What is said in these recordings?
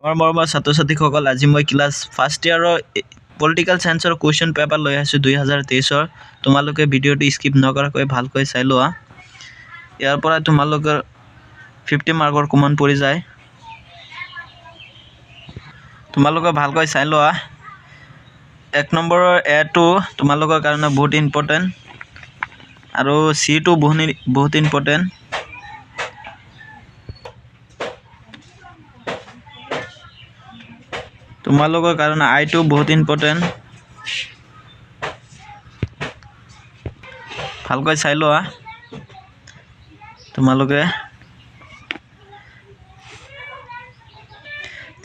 আমাৰ মৰমৰ ছাত্ৰ ছাত্ৰীসকল আজি মই ক্লাছ ফাৰ্ষ্ট ইয়াৰৰ পলিটিকেল সায়েন্সৰ কুৱেশ্যন পেপাৰ লৈ আছোঁ 2023 তোমালোকে ভিডিঅ'টো স্কিপ নকৰাকৈ ভালকৈ চাই লোৱা ইয়াৰ পৰা তোমালোকৰ 50 মাৰ্কৰ কমন পৰি যায় তোমালোকে ভালকৈ চাই লোৱা 1 নম্বৰৰ এ টো তোমালোকৰ কাৰণে বহুত ইম্পৰ্টেন্ট আৰু সি টো বহুত ইম্পৰ্টেন্ট তোমালোকৰ কাৰণে আই টো বহুত ইম্পৰ্টেন্ট ভালকৈ চাই লোৱা তোমালোকে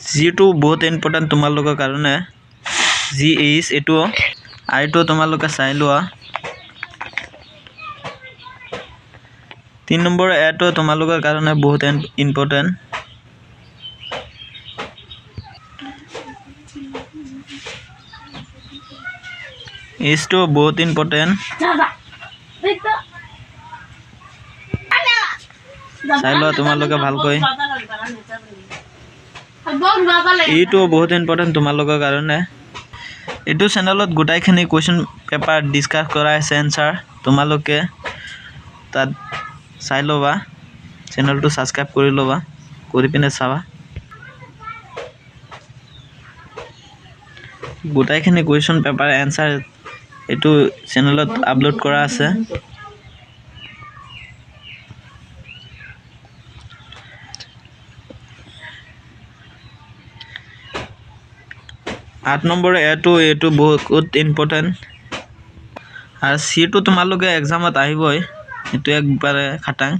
জি টো বহুত ইম্পৰ্টেন্ট তোমালোকৰ কাৰণে জি ইজ এটো আই টো তোমালোকে চাই লোৱা 3 নম্বৰ এ টো তোমালোকৰ কাৰণে বহুত ইম্পৰ্টেন্ট ইজ টো বহুত ইম্পৰ্টেন্ট চাই লোৱা তোমালোকে ভালকৈ এইটো বহুত ইম্পৰ্টেন্ট তোমালোকৰ কাৰণে এইটো চেনেলত গোটাইখিনি কোৱেশ্চন পেপাৰ ডিসকাস কৰা আছে এনসাৰ তোমালোকে তাত চাই লবা চেনেলটো সাবস্ক্ৰাইব কৰি লবা কৰি পিনে চাবা গোটাইখিনি কোৱেশ্চন পেপাৰ এনসাৰ এইটো চেনেলত আপলোড কৰা আছে 8 নম্বৰ এটো বহুত ইম্পৰ্টেন্ট আৰু সি টো তোমালোকে এক্সামত আহিবই এটো একবাৰে খাটাং